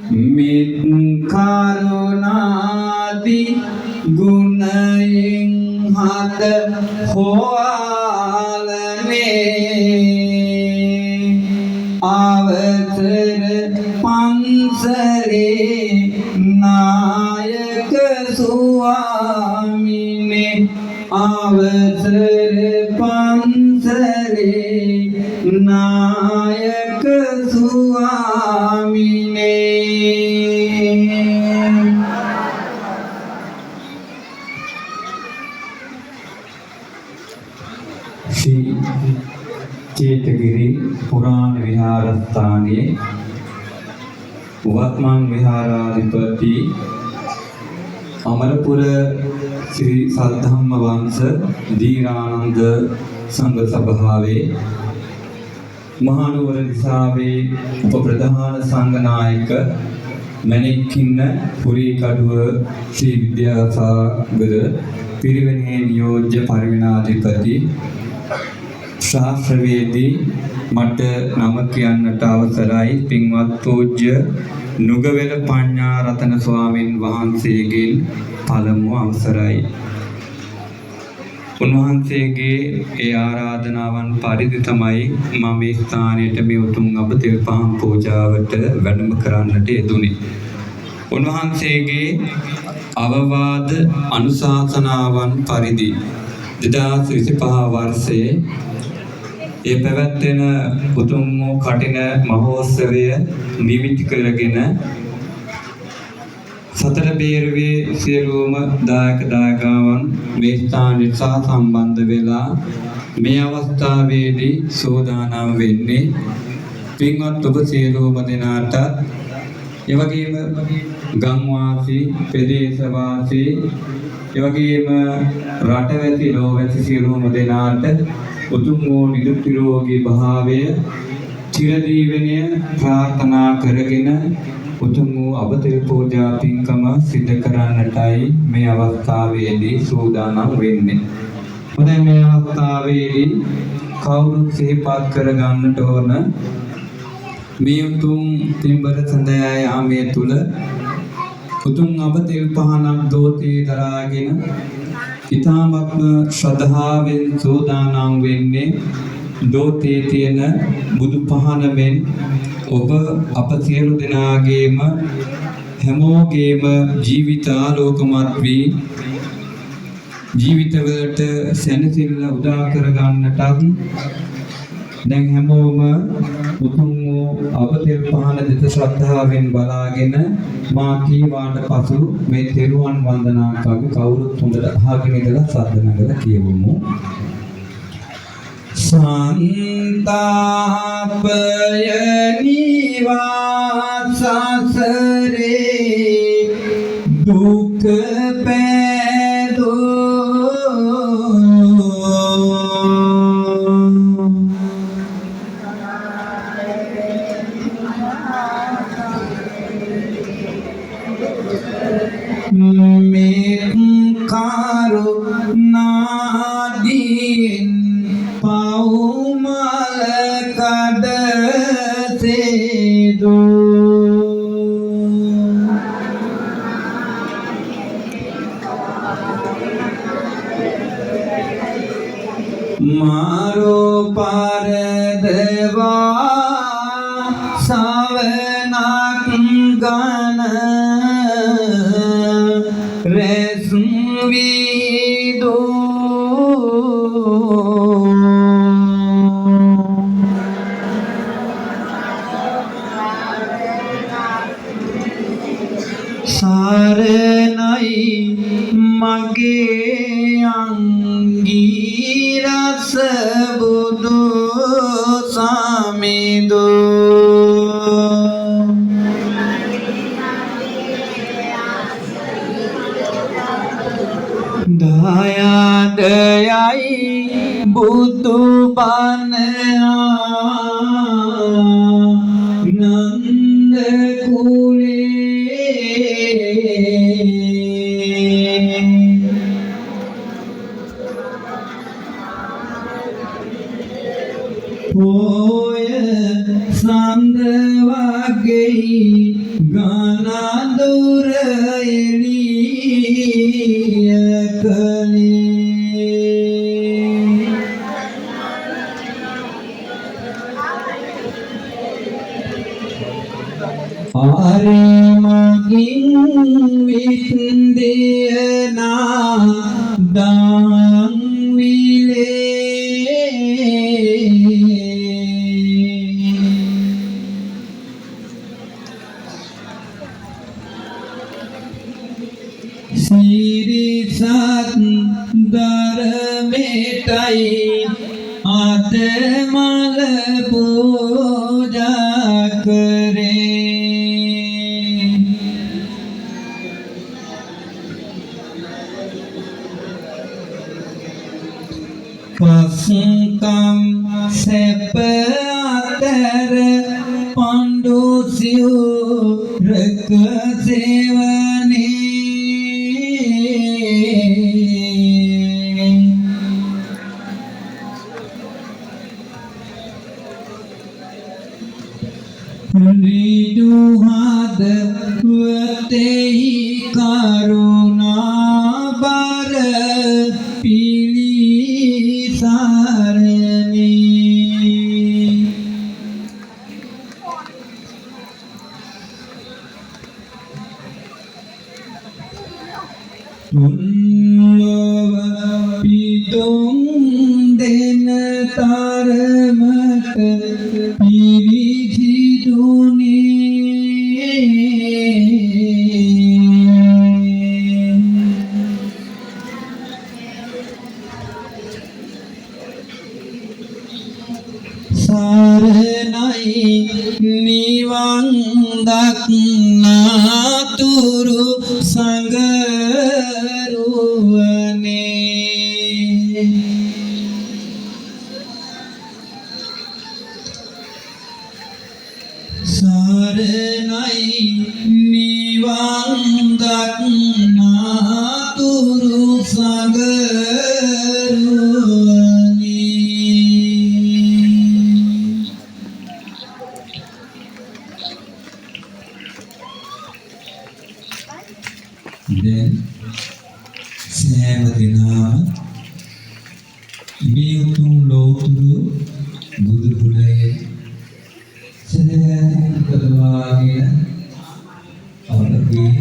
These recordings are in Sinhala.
මිත් කරුණාති ගුණයෙන් හද හොයාලනේ අවසර පන්සලේ නායක ස්වාමිනේ අවසර පන්සලේ නායක ස්වාමිනේ श्री चेतगिरी पुराण विहारस्थाने वर्तमान विहाराधिपति अमरपुर श्री सद्धम्म वंश धीरानंद संघ सभावे महानुवर दिसावे उप प्रधान संघ नायक मणिकिन्न पुरी कड़ुव श्री विद्यासागर पिरिवने नियोज्य परिविनाधिपति शास्त्रवेदी मठ नम කියන්නට අවසරයි පින්වත් පූජ්‍ය නුගවැල පඤ්ඤා රතන ස්වාමින් වහන්සේගෙන් පළමු අවසරයි. උන්වහන්සේගේ ඒ ආරාධනාවන් පරිදි තමයි මම මේ ස්ථානයට මේ උතුම් අබතෙල් පහන් පූජාවට වැඩම කරන්නට යෙදුනේ. උන්වහන්සේගේ අවවාද අනුශාසනාවන් පරිදි 2025 වර්ෂයේ ඒ පැවැත්වෙන උතුම් වූ කටින මහෝත්සවය නිමිති කරගෙන සතර බේරුවේ සියලුම දායක දායකාවන් මේ ස්ථානයට සම්බන්ධ වෙලා මේ අවස්ථාවේදී සෝදානම් වෙන්නේ පින්වත් ඔබ සියලුම දෙනාට ඒ වගේම ගම්වාසී ප්‍රදේශවාසී ඒ වගේම රටවැසි ලෝවැසි සියලුම දෙනාට උතුම් වූ නිරුක්තිරෝගී භාවය චිරජීවනය ප්‍රාර්ථනා කරගෙන උතුම් වූ අබතෙල් පූජා පින්කම සිදු කරන්නටයි මේ අවස්ථාවේදී සූදානම් වෙන්නේ. මොකද මේ අවස්ථාවේදී කවුරුත් සිහිපත් කරගන්නට ඕන මේ උතුම් තිඹර සඳයා යාමේ තුල උතුම් අබතෙල් පහනක් දෝතේ දරාගෙන ඉතාමත්ම ශ්‍රද්ධාවෙන් සෝදානම් වෙන්නේ දෝතේ තියෙන බුදු පහනමෙන් ඔබ අප සියලු දෙනාගේම හැමෝගේම ජීවිත ආලෝකමත් වී ජීවිතවලට සැනසෙල්ල උදා කර ගන්නටත් දැන් හැමෝම උතුම් වූ අබතෙල් පහන දෙත ශ්‍රද්ධාවෙන් බලාගෙන මා කීවාට පසු මේ තෙරුවන් වන්දනා කවි කවුරුත් හොඳට අහගෙන ඉඳලා සද්ද නගලා කියවමු. සන්තාපය නිවාසසරේ දුක් පෑදෝ मेर करुणादीन पाउमल कद से दो मारो पार देवा सावनाक गण रेसुवीदो सारे नई मगे अंगीरस बुदो सामिदो दया दयाई बुदु बन नंद कुले पोय संदवागे गा අනඳුර එළිය කළේ ආරමගින් වින්දියනා දන් විලේ සිරිසත් ධර්මෙටයි අත මල පූජා කරේ පස්කම් සැප අතර පණ්ඩු සිවුරක සේවනේ රිදුහද වතෙහි කරුණා බර පිලිසරණේ තුන්ලොව පිදුම් දෙන තරමට පිරිසිදුනේ සරණයි නිවන් දක්නාතුරු සංගරුවනේ සරණයි නිවන් දක්නාතුරු සංගරුවනේ දැන් සෑම දිනම මේ උතුම් ලෝතුරු බුදු ගුණයේ සදහන් කරවාගෙන අපගේ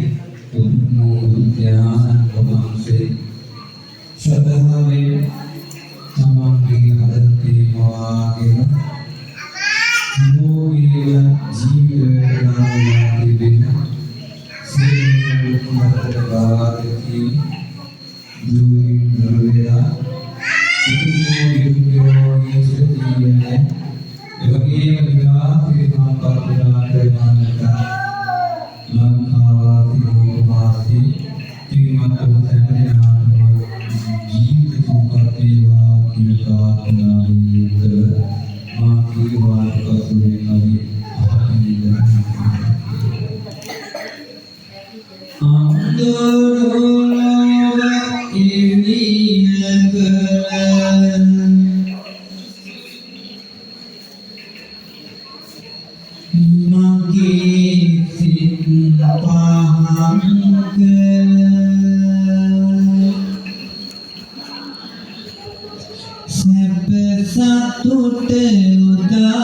උතුම් ඥාන වහන්සේ සදාවේ තමන්ගේ හදවතේ මවාගෙන මොහේ ජීවිතය ගන්න සියලුමතරවාදකි දුයි නරවේලා උතුම්යෝගේ සතියනේ එවැගේම විගාතිකා කල්පනා කරනකට ලංකාවාසී ලෝකවාසී තිරිමත් ඔබසැමදෙනාටම ජීවිත සුවපත් වේවා කියන ප්‍රාර්ථනාවෙන් කර මා කීවාට පසු වෙනවි අපිට අන්දරෝලව ඉනියක මගේ සිත් පහම